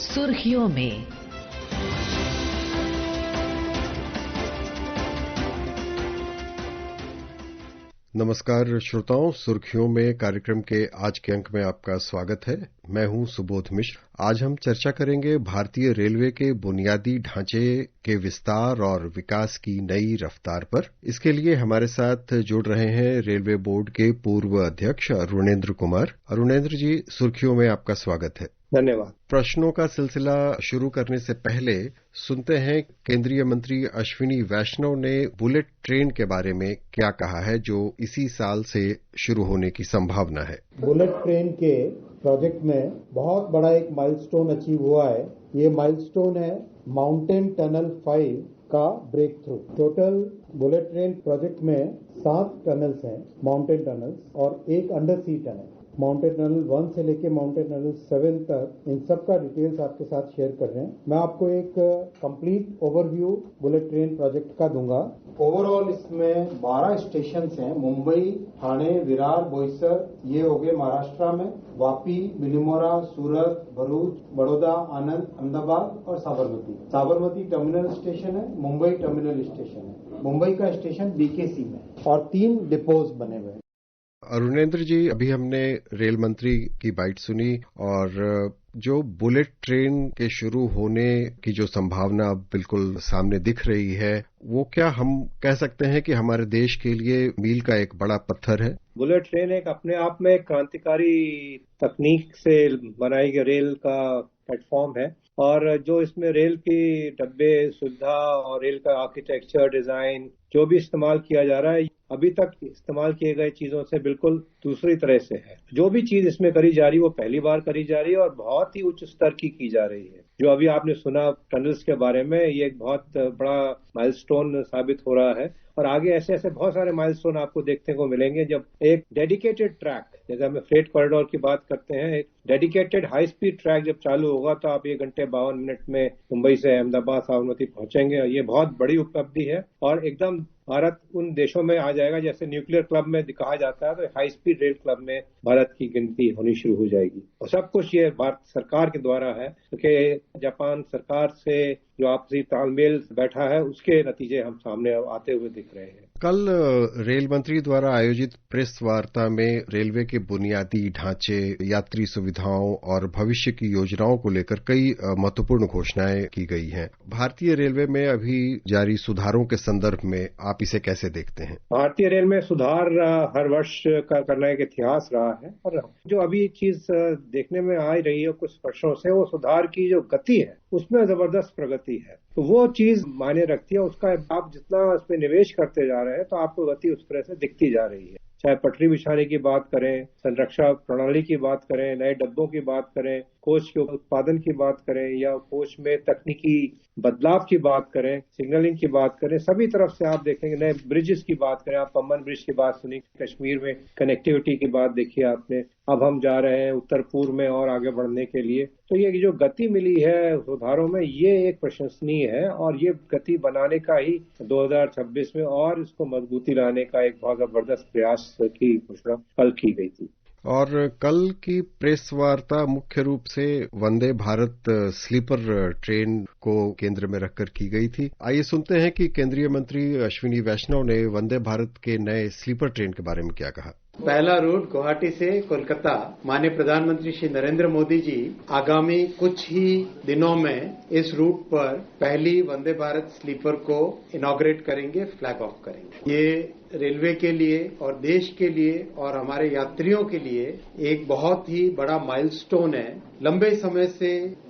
सुर्खियों में। नमस्कार श्रोताओं, सुर्खियों में कार्यक्रम के आज के अंक में आपका स्वागत है। मैं हूं सुबोध मिश्र। आज हम चर्चा करेंगे भारतीय रेलवे के बुनियादी ढांचे के विस्तार और विकास की नई रफ्तार पर। इसके लिए हमारे साथ जुड़ रहे हैं रेलवे बोर्ड के पूर्व अध्यक्ष अरुणेंद्र कुमार। अरुणेंद्र जी, सुर्खियों में आपका स्वागत है। धन्यवाद। प्रश्नों का सिलसिला शुरू करने से पहले सुनते हैं केंद्रीय मंत्री अश्विनी वैष्णव ने बुलेट ट्रेन के बारे में क्या कहा है, जो इसी साल से शुरू होने की संभावना है। बुलेट ट्रेन के प्रोजेक्ट में बहुत बड़ा एक माइलस्टोन अचीव हुआ है। ये माइलस्टोन है माउंटेन टनल 5 का breakthrough. Total bullet train project में 7 टनल्स हैं, माउंटेन टनल्स, और एक under sea tunnel. Mountain tunnel 1 से लेके माउंटेन टनल 7 तक इन सब का डिटेल्स आपके साथ शेयर कर रहे हैं। मैं आपको एक complete overview bullet train project का दूंगा। ओवरऑल इसमें 12 स्टेशन हैं। मुंबई, ठाणे, विरार, बोईसर, ये हो गए महाराष्ट्र में। वापी, बिलिमोरा, सूरत, भरूच, बड़ौदा, आनंद, अहमदाबाद और साबरमती। साबरमती टर्मिनल स्टेशन है, मुंबई टर्मिनल स्टेशन है। मुंबई का स्टेशन बीकेसी में, और 3 डिपोज बने हुए हैं। अरुणेंद्र जी, अभी हमने रेल मंत्री की बाइट सुनी, और जो बुलेट ट्रेन के शुरू होने की जो संभावना बिल्कुल सामने दिख रही है, वो क्या हम कह सकते हैं कि हमारे देश के लिए मील का एक बड़ा पत्थर है? बुलेट ट्रेन एक अपने आप में क्रांतिकारी तकनीक से बनाई गई रेल का प्लेटफॉर्म है, और जो इसमें रेल की डब्बे सुविधा और रेल का आर्किटेक्चर डिजाइन जो भी इस्तेमाल किया जा रहा है, अभी तक इस्तेमाल किए गए चीजों से बिल्कुल दूसरी तरह से है। जो भी चीज इसमें करी जा रही है वो पहली बार करी जा रही है और बहुत ही उच्च स्तर की जा रही है। जो अभी आपने सुना टनल्स के बारे में, ये एक बहुत बड़ा माइलस्टोन साबित हो रहा है, और आगे ऐसे ऐसे बहुत सारे माइलस्टोन आपको देखने को मिलेंगे जब एक डेडिकेटेड ट्रैक, जैसे हम फ्रेट कॉरिडोर की बात करते हैं, एक डेडिकेटेड हाई स्पीड ट्रैक जब चालू होगा तो आप 1 घंटे 52 मिनट में मुंबई से अहमदाबाद साबरमती पहुंचेंगे। और ये बहुत बड़ी उपलब्धि है, और एकदम भारत उन देशों में आ जाएगा जैसे न्यूक्लियर क्लब में कहा जाता है, तो हाई स्पीड रेल क्लब में भारत की गिनती होनी शुरू हो जाएगी। और सब कुछ ये भारत सरकार के द्वारा है, क्योंकि जापान सरकार से जो आपसी तालमेल बैठा है उसके नतीजे हम सामने आते हुए दिख रहे हैं। कल रेल मंत्री द्वारा आयोजित प्रेस वार्ता में रेलवे के बुनियादी ढांचे, यात्री सुविधाओं और भविष्य की योजनाओं को लेकर कई महत्वपूर्ण घोषणाएं की गई हैं। भारतीय रेलवे में अभी जारी सुधारों के संदर्भ में आप इसे कैसे देखते हैं? भारतीय रेल में सुधार हर वर्ष का करना एक इतिहास रहा है, और जो अभी चीज देखने में आ रही है कुछ वर्षों से, वो सुधार की जो गति है उसमें जबरदस्त प्रगति है। तो वो चीज मायने रखती है। उसका आप जितना उसमें निवेश करते जा रहे हैं तो आपको गति उस तरह से दिखती जा रही है। चाहे पटरी बिछाने की बात करें, संरक्षा प्रणाली की बात करें, नए डब्बों की बात करें, कोच के उत्पादन की बात करें, या कोच में तकनीकी बदलाव की बात करें, सिग्नलिंग की बात करें, सभी तरफ से आप देखेंगे। नए ब्रिजेस की बात करें, आप पम्बन ब्रिज की बात सुनी, कश्मीर में कनेक्टिविटी की बात देखी आपने। अब हम जा रहे हैं उत्तर पूर्व में और आगे बढ़ने के लिए। तो ये जो गति मिली है सुधारों में, ये एक प्रशंसनीय है, और ये गति बनाने का ही 2026 में और इसको मजबूती लाने का एक बहुत जबरदस्त प्रयास की घोषणा कल की गई थी। और कल की प्रेस वार्ता मुख्य रूप से वंदे भारत स्लीपर ट्रेन को केंद्र में रखकर की गई थी। आइए सुनते हैं कि केंद्रीय मंत्री अश्विनी वैष्णव ने वंदे भारत के नए स्लीपर ट्रेन के बारे में क्या कहा। पहला रूट गुवाहाटी से कोलकाता, माननीय प्रधानमंत्री श्री नरेंद्र मोदी जी आगामी कुछ ही दिनों में इस रूट पर पहली वंदे भारत स्लीपर को इनॉग्रेट करेंगे, फ्लैग ऑफ करेंगे। ये रेलवे के लिए और देश के लिए और हमारे यात्रियों के लिए एक बहुत ही बड़ा माइलस्टोन है। लंबे समय से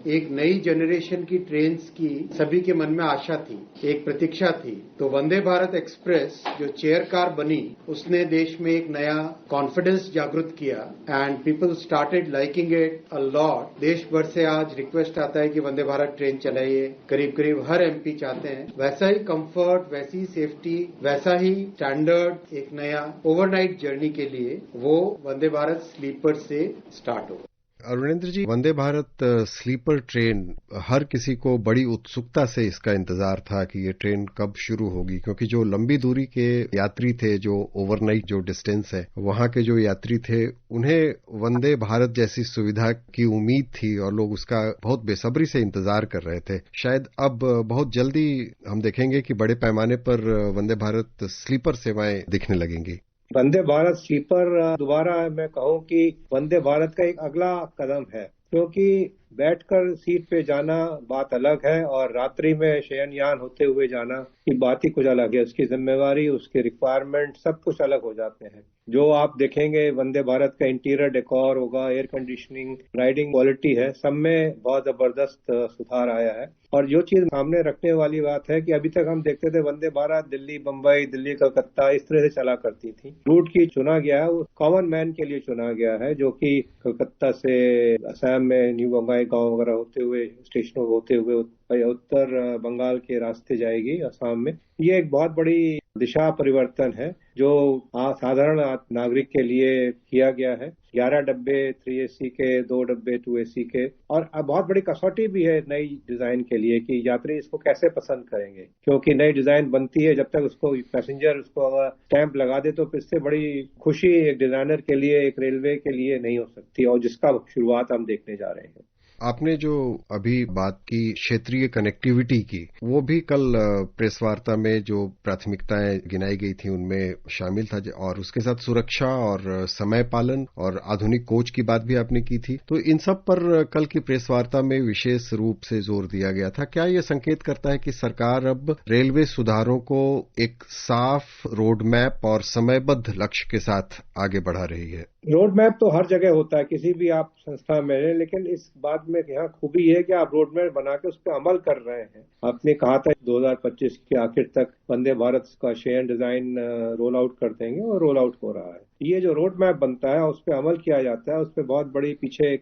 एक नई जनरेशन की ट्रेन्स की सभी के मन में आशा थी, एक प्रतीक्षा थी। तो वंदे भारत एक्सप्रेस जो चेयर कार बनी, उसने देश में एक नया कॉन्फिडेंस जागृत किया, and people started liking it a lot. देश भर से आज रिक्वेस्ट आता है कि वंदे भारत ट्रेन चलाइए। करीब करीब हर एमपी चाहते हैं वैसा ही कंफर्ट, वैसी ही सेफ्टी, वैसा ही स्टैंडर्ड एक नया ओवरनाइट जर्नी के लिए वो वंदे भारत स्लीपर से स्टार्ट होगा। अरुणेंद्र जी, वंदे भारत स्लीपर ट्रेन हर किसी को बड़ी उत्सुकता से इसका इंतजार था कि ये ट्रेन कब शुरू होगी, क्योंकि जो लंबी दूरी के यात्री थे, जो ओवरनाइट जो डिस्टेंस है वहां के जो यात्री थे, उन्हें वंदे भारत जैसी सुविधा की उम्मीद थी और लोग उसका बहुत बेसब्री से इंतजार कर रहे थे। शायद अब बहुत जल्दी हम देखेंगे कि बड़े पैमाने पर वंदे भारत स्लीपर सेवाएं दिखने लगेंगी। वंदे भारत स्लीपर दोबारा मैं कहूं कि वंदे भारत का एक अगला कदम है, क्योंकि बैठकर सीट पे जाना बात अलग है और रात्रि में शयनयान होते हुए जाना की बात ही कुछ अलग है। उसकी जिम्मेवारी, उसके रिक्वायरमेंट सब कुछ अलग हो जाते हैं। जो आप देखेंगे वंदे भारत का इंटीरियर डेकोर होगा, एयर कंडीशनिंग, राइडिंग क्वालिटी है, सब में बहुत जबरदस्त सुधार आया है। और जो चीज सामने रखने वाली बात है कि अभी तक हम देखते थे वंदे भारत दिल्ली बम्बई, दिल्ली कलकत्ता इस तरह से चला करती थी। रूट की चुना गया है वो कॉमन मैन के लिए चुना गया है, जो कि कलकत्ता से असम में न्यू बंगाई गांव वगैरह होते हुए, स्टेशनों होते हुए उत्तर बंगाल के रास्ते जाएगी असम में। ये एक बहुत बड़ी दिशा परिवर्तन है जो साधारण नागरिक के लिए किया गया है। 11 डब्बे 3AC के, 2 डब्बे 2AC के, और अब बहुत बड़ी कसौटी भी है नई डिजाइन के लिए कि यात्री इसको कैसे पसंद करेंगे, क्योंकि नई डिजाइन बनती है, जब तक उसको पैसेंजर उसको अगर स्टैंप लगा दे तो इससे बड़ी खुशी एक डिजाइनर के लिए, एक रेलवे के लिए नहीं हो सकती, और जिसका शुरुआत हम देखने जा रहे हैं। आपने जो अभी बात की क्षेत्रीय कनेक्टिविटी की, वो भी कल प्रेस वार्ता में जो प्राथमिकताएं गिनाई गई थी उनमें शामिल था, और उसके साथ सुरक्षा और समय पालन और आधुनिक कोच की बात भी आपने की थी। तो इन सब पर कल की प्रेस वार्ता में विशेष रूप से जोर दिया गया था। क्या ये संकेत करता है कि सरकार अब रेलवे सुधारों को एक साफ रोड मैप और समयबद्ध लक्ष्य के साथ आगे बढ़ा रही है? रोड मैप तो हर जगह होता है, किसी भी आप संस्था में है, लेकिन इस बात में यहाँ खूबी है कि आप रोड मैप बना के उस पर अमल कर रहे हैं। आपने कहा था 2025 के आखिर तक वंदे भारत का शेयर डिजाइन रोल आउट कर देंगे, और रोल आउट हो रहा है। ये जो रोड मैप बनता है उस पर अमल किया जाता है, उस पर बहुत बड़ी पीछे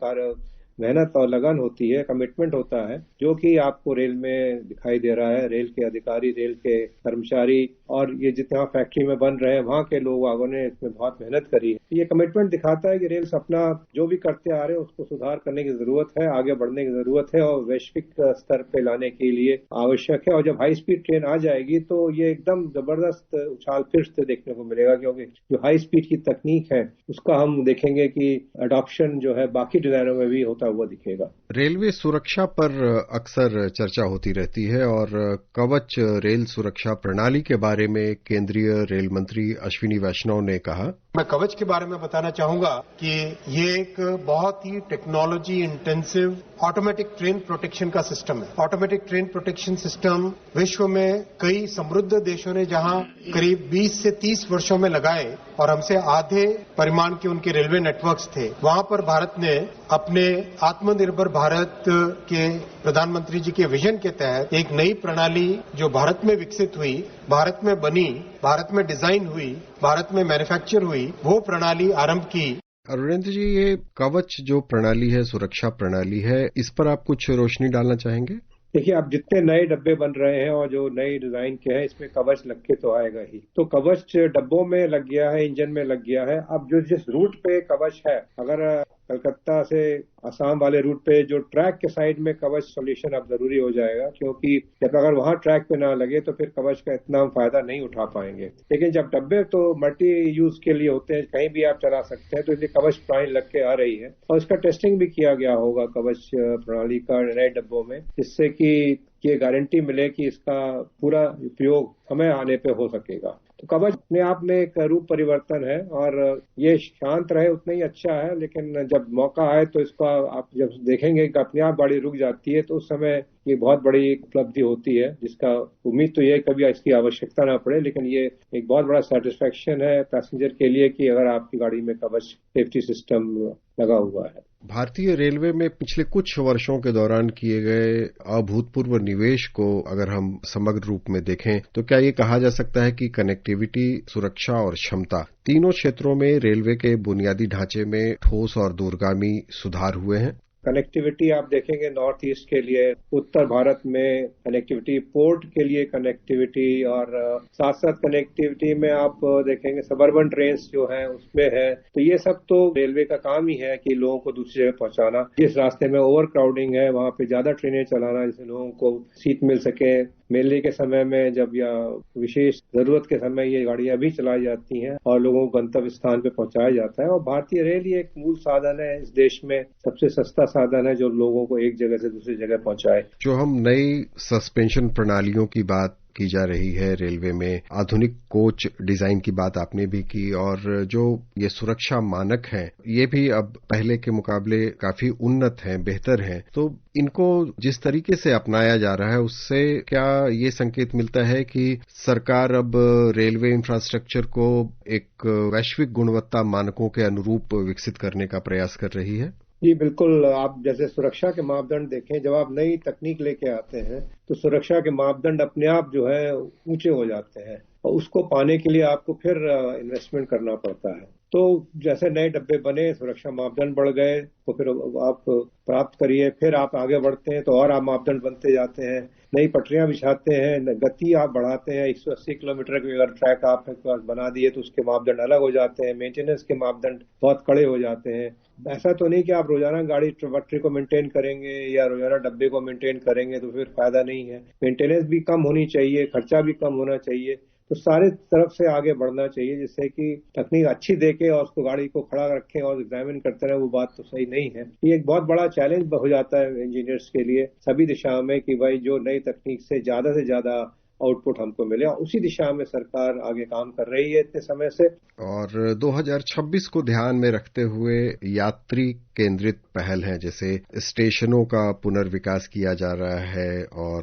मेहनत और लगन होती है, कमिटमेंट होता है, जो कि आपको रेल में दिखाई दे रहा है। रेल के अधिकारी, रेल के कर्मचारी और ये जितना फैक्ट्री में बन रहे हैं वहां के लोगों ने इसमें बहुत मेहनत करी है। ये कमिटमेंट दिखाता है कि रेल अपना जो भी करते आ रहे हैं उसको सुधार करने की जरूरत है, आगे बढ़ने की जरूरत है, और वैश्विक स्तर पे लाने के लिए आवश्यक है। और जब हाई स्पीड ट्रेन आ जाएगी तो ये एकदम जबरदस्त उछाल फिर से देखने को मिलेगा, क्योंकि जो हाई स्पीड की तकनीक है उसका हम देखेंगे कि अडॉप्शन जो है बाकी डिजाइनों में भी होता हुआ दिखेगा। रेलवे सुरक्षा पर अक्सर चर्चा होती रहती है, और कवच रेल सुरक्षा प्रणाली के बारे में केंद्रीय रेल मंत्री अश्विनी वैष्णव ने कहा, मैं कवच के बारे में बताना चाहूंगा कि ये एक बहुत ही technology intensive automatic train protection का सिस्टम है। ऑटोमेटिक ट्रेन प्रोटेक्शन सिस्टम विश्व में कई समृद्ध देशों ने जहां करीब 20 से 30 वर्षों में लगाए और हमसे आधे परिमाण के उनके रेलवे नेटवर्क्स थे, वहां पर भारत ने अपने आत्मनिर्भर भारत के प्रधानमंत्री जी के विजन के तहत एक नई प्रणाली जो भारत में विकसित हुई, भारत में बनी, भारत में डिजाइन हुई, भारत में मैन्युफैक्चर हुई, वो प्रणाली आरंभ की। अरुणेंद्र जी, ये कवच जो प्रणाली है, सुरक्षा प्रणाली है, इस पर आप कुछ रोशनी डालना चाहेंगे? देखिए, अब जितने नए डब्बे बन रहे हैं और जो नई डिजाइन के हैं, इसमें कवच लग के तो आएगा ही। तो कवच डब्बों में लग गया है, इंजन में लग गया है। अब जो जिस रूट पे कवच है, अगर कलकत्ता से असम वाले रूट पे जो ट्रैक के साइड में कवच सॉल्यूशन अब जरूरी हो जाएगा, क्योंकि जब अगर वहां ट्रैक पे ना लगे तो फिर कवच का इतना हम फायदा नहीं उठा पाएंगे। लेकिन जब डब्बे तो मल्टी यूज के लिए होते हैं, कहीं भी आप चला सकते हैं, तो इसलिए कवच प्रणाली लग के आ रही है। और इसका टेस्टिंग भी किया गया होगा कवच प्रणाली का नए डब्बों में, जिससे कि ये गारंटी मिले कि इसका पूरा उपयोग समय आने पे हो सकेगा। तो कवच अपने आप में एक रूप परिवर्तन है, और ये शांत रहे उतना ही अच्छा है, लेकिन जब मौका आए तो इसका आप जब देखेंगे कि अपने आप गाड़ी रुक जाती है तो उस समय ये बहुत बड़ी उपलब्धि होती है, जिसका उम्मीद तो ये कभी इसकी आवश्यकता ना पड़े, लेकिन ये एक बहुत बड़ा सेटिस्फेक्शन है पैसेंजर के लिए कि अगर आपकी गाड़ी में कवच सेफ्टी सिस्टम लगा हुआ है। भारतीय रेलवे में पिछले कुछ वर्षों के दौरान किए गए अभूतपूर्व निवेश को अगर हम समग्र रूप में देखें तो क्या ये कहा जा सकता है कि कनेक्टिविटी, सुरक्षा और क्षमता तीनों क्षेत्रों में रेलवे के बुनियादी ढांचे में ठोस और दूरगामी सुधार हुए हैं? कनेक्टिविटी आप देखेंगे नॉर्थ ईस्ट के लिए, उत्तर भारत में कनेक्टिविटी, पोर्ट के लिए कनेक्टिविटी, और साथ साथ कनेक्टिविटी में आप देखेंगे सबर्बन ट्रेन्स जो है उसमें है। तो ये सब तो रेलवे का काम ही है कि लोगों को दूसरी जगह पहुंचाना। जिस रास्ते में ओवर क्राउडिंग है वहां पे ज्यादा ट्रेनें चलाना जिससे लोगों को सीट मिल सके। मेले के समय में जब या विशेष जरूरत के समय ये गाड़ियां भी चलाई जाती हैं और लोगों को गंतव्य स्थान पे पहुंचाया जाता है। और भारतीय रेल ही एक मूल साधन है, इस देश में सबसे सस्ता साधन है जो लोगों को एक जगह से दूसरी जगह पहुंचाए। जो हम नई सस्पेंशन प्रणालियों की बात की जा रही है रेलवे में, आधुनिक कोच डिजाइन की बात आपने भी की, और जो ये सुरक्षा मानक हैं ये भी अब पहले के मुकाबले काफी उन्नत हैं, बेहतर हैं। तो इनको जिस तरीके से अपनाया जा रहा है उससे क्या ये संकेत मिलता है कि सरकार अब रेलवे इंफ्रास्ट्रक्चर को एक वैश्विक गुणवत्ता मानकों के अनुरूप विकसित करने का प्रयास कर रही है? जी बिल्कुल। आप जैसे सुरक्षा के मापदंड देखें, जब आप नई तकनीक लेके आते हैं तो सुरक्षा के मापदंड अपने आप जो है ऊंचे हो जाते हैं और उसको पाने के लिए आपको फिर इन्वेस्टमेंट करना पड़ता है। तो जैसे नए डब्बे बने, सुरक्षा मापदंड बढ़ गए, तो फिर आप प्राप्त करिए, फिर आप आगे बढ़ते हैं तो और आप मापदंड बनते जाते हैं। नई पटरियां बिछाते हैं, गति आप बढ़ाते हैं। 180 किलोमीटर के अगर ट्रैक आप बना दिए तो उसके मापदंड अलग हो जाते हैं, मेंटेनेंस के मापदंड बहुत कड़े हो जाते हैं। ऐसा तो नहीं कि आप रोजाना गाड़ी पटरी को मेंटेन करेंगे या रोजाना डब्बे को मेंटेन करेंगे तो फिर फायदा नहीं है। मेंटेनेंस भी कम होनी चाहिए, खर्चा भी कम होना चाहिए। तो सारे तरफ से आगे बढ़ना चाहिए जिससे कि तकनीक अच्छी देके और उसको गाड़ी को खड़ा रखें और एग्जामिन करते रहे, वो बात तो सही नहीं है। ये एक बहुत बड़ा चैलेंज हो जाता है इंजीनियर्स के लिए सभी दिशाओं में कि भाई जो नई तकनीक से ज्यादा आउटपुट हमको मिले, और उसी दिशा में सरकार आगे काम कर रही है इतने समय से। और 2026 को ध्यान में रखते हुए यात्री केंद्रित पहल है, जैसे स्टेशनों का पुनर्विकास किया जा रहा है और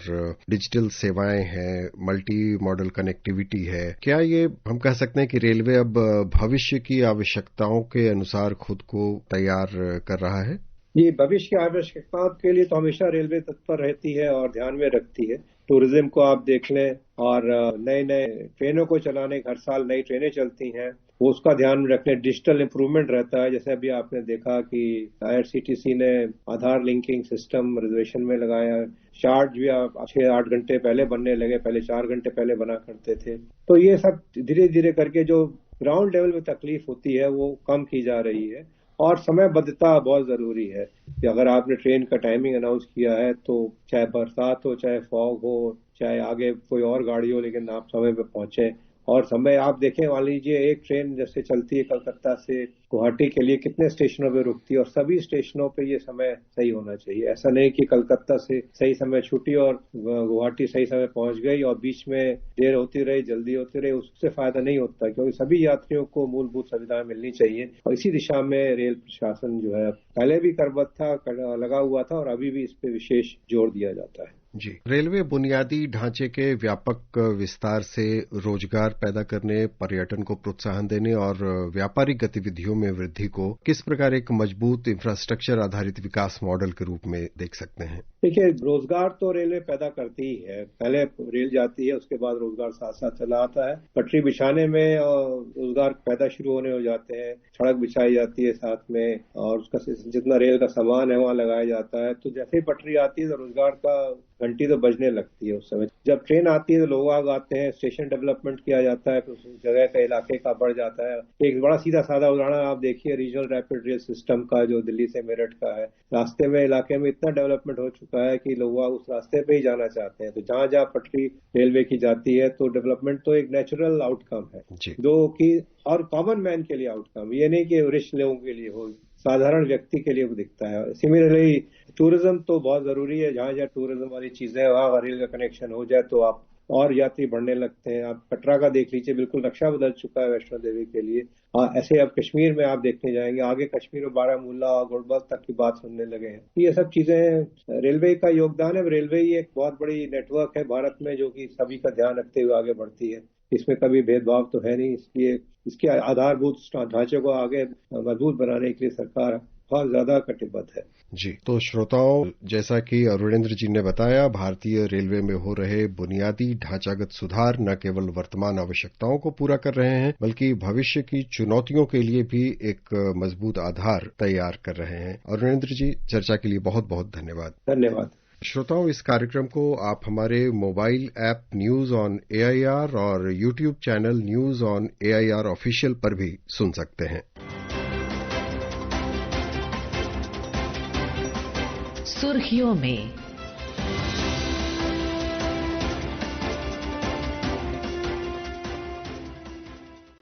डिजिटल सेवाएं हैं, मल्टी मॉडल कनेक्टिविटी है। क्या ये हम कह सकते हैं कि रेलवे अब भविष्य की आवश्यकताओं के अनुसार खुद को तैयार कर रहा है? ये भविष्य की आवश्यकताओं के लिए तो हमेशा रेलवे तत्पर रहती है और ध्यान में रखती है। टूरिज्म को आप देख लें और नए नए ट्रेनों को चलाने, हर साल नई ट्रेनें चलती हैं, वो उसका ध्यान में रखने। डिजिटल इंप्रूवमेंट रहता है, जैसे अभी आपने देखा कि IRCTC ने आधार लिंकिंग सिस्टम रिजर्वेशन में लगाया। चार्ज भी 6-8 घंटे पहले बनने लगे, पहले 4 घंटे पहले बना करते थे। तो ये सब धीरे धीरे करके जो ग्राउंड लेवल में तकलीफ होती है वो कम की जा रही है। और समयबद्धता बहुत जरूरी है कि अगर आपने ट्रेन का टाइमिंग अनाउंस किया है तो चाहे बरसात हो, चाहे फॉग हो, चाहे आगे कोई और गाड़ी हो, लेकिन आप समय पे पहुंचे। और समय आप देखें, मान लीजिए एक ट्रेन जैसे चलती है कलकत्ता से गुवाहाटी के लिए, कितने स्टेशनों पे रुकती है और सभी स्टेशनों पे ये समय सही होना चाहिए। ऐसा नहीं कि कलकत्ता से सही समय छूटी और गुवाहाटी सही समय पहुंच गई और बीच में देर होती रही, जल्दी होती रही, उससे फायदा नहीं होता, क्योंकि सभी यात्रियों को मूलभूत सुविधाएं मिलनी चाहिए। और इसी दिशा में रेल प्रशासन जो है पहले भी करबद्ध था, लगा हुआ था और अभी भी इस पे विशेष जोर दिया जाता है। जी, रेलवे बुनियादी ढांचे के व्यापक विस्तार से रोजगार पैदा करने, पर्यटन को प्रोत्साहन देने और व्यापारिक गतिविधियों में वृद्धि को किस प्रकार एक मजबूत इंफ्रास्ट्रक्चर आधारित विकास मॉडल के रूप में देख सकते हैं? देखिए, रोजगार तो रेलवे पैदा करती ही है। पहले रेल जाती है, उसके बाद रोजगार साथ साथ चला आता है। पटरी बिछाने में रोजगार पैदा शुरू होने हो जाते हैं, सड़क बिछाई जाती है साथ में और उसका जितना रेल का सामान है वहां लगाया जाता है। तो जैसे ही पटरी आती है तो रोजगार का घंटी तो बजने लगती है उस समय। जब ट्रेन आती है तो लोग आते हैं, स्टेशन डेवलपमेंट किया जाता है, तो उस जगह का इलाके का बढ़ जाता है। एक बड़ा सीधा साधा उदाहरण आप देखिए रीजनल रैपिड रेल सिस्टम का, जो दिल्ली से मेरठ का है। रास्ते में इलाके में इतना डेवलपमेंट हो चुका है कि लोग उस रास्ते पे ही जाना चाहते हैं। तो जहां जहां पटरी रेलवे की जाती है तो डेवलपमेंट तो एक नेचुरल आउटकम है जो कि और कॉमन मैन के लिए आउटकम, ये नहीं कि रिच लोगों के लिए हो, साधारण व्यक्ति के लिए वो दिखता है। सिमिलरली टूरिज्म तो बहुत जरूरी है। जहां जहां टूरिज्म वाली चीजें वहां रेल का कनेक्शन हो जाए तो आप और यात्री बढ़ने लगते हैं। आप कटरा का देख लीजिए, बिल्कुल नक्शा बदल चुका है वैष्णो देवी के लिए। ऐसे अब कश्मीर में आप देखने जाएंगे, आगे कश्मीर में बारामूला और गुलबर्ग तक की बात सुनने लगे हैं। ये सब चीजें रेलवे का योगदान है। रेलवे ही एक बहुत बड़ी नेटवर्क है भारत में जो कि सभी का ध्यान रखते हुए आगे बढ़ती है। इसमें कभी भेदभाव तो है नहीं, इसलिए इसके आधारभूत ढांचे को आगे मजबूत बनाने के लिए सरकार बहुत ज्यादा कटिबद्ध है। जी, तो श्रोताओं, जैसा कि अरुणेंद्र जी ने बताया, भारतीय रेलवे में हो रहे बुनियादी ढांचागत सुधार न केवल वर्तमान आवश्यकताओं को पूरा कर रहे हैं, बल्कि भविष्य की चुनौतियों के लिए भी एक मजबूत आधार तैयार कर रहे हैं। अरुणेंद्र जी, चर्चा के लिए बहुत बहुत धन्यवाद। धन्यवाद। श्रोताओं, इस कार्यक्रम को आप हमारे mobile app news on AIR और YouTube channel news on AIR official पर भी सुन सकते हैं। सुर्खियों में